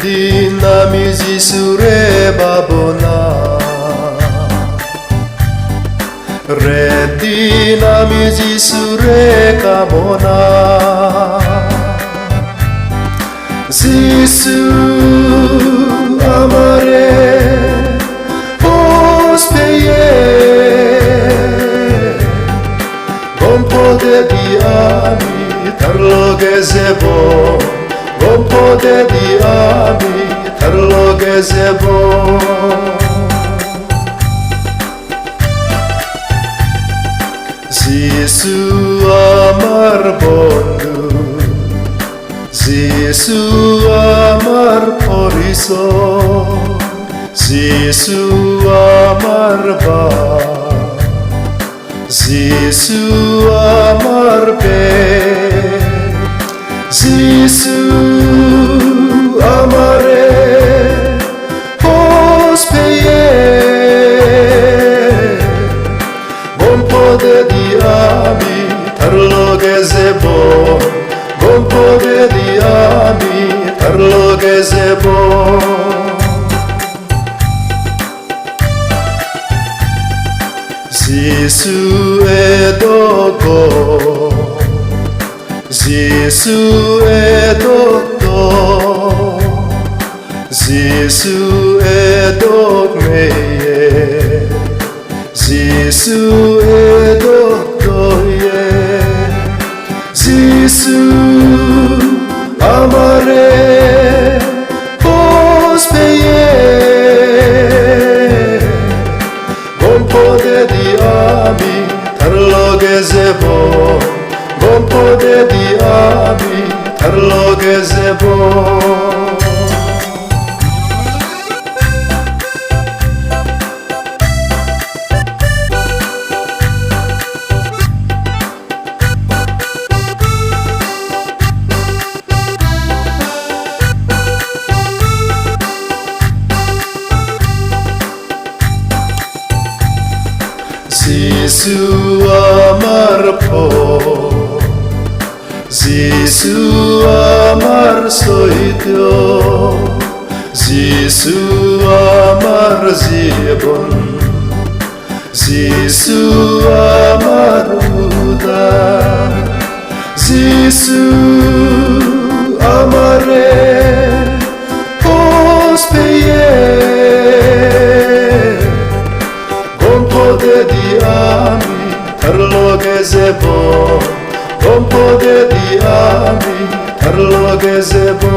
dinamizi sure babona re dinamizi sure kamona Zisu amare ospeye bon poder diami tarlo gezebo bon poder diami tarlo gezebo Zisu amar bondu Zisu amar poriso Zisu amar ba Zisu amar be Zisu amare hospeye Bon poder diami tarlo gezebo Bon poder diami tarlo gezebo Zisu edoko Zisu edoko Zisu edok meye Zisu edoko ye Zisu amare hospeye Bon poder diami tarlo gezebo Bon poder diami tarlo gezebo Zisu amar po Zisu amar soityo Zisu amar zibon Zisu amar uda Zisu amare hospeye Bon poder diami tarlo gezebo Bon poder diami tarlo gezebo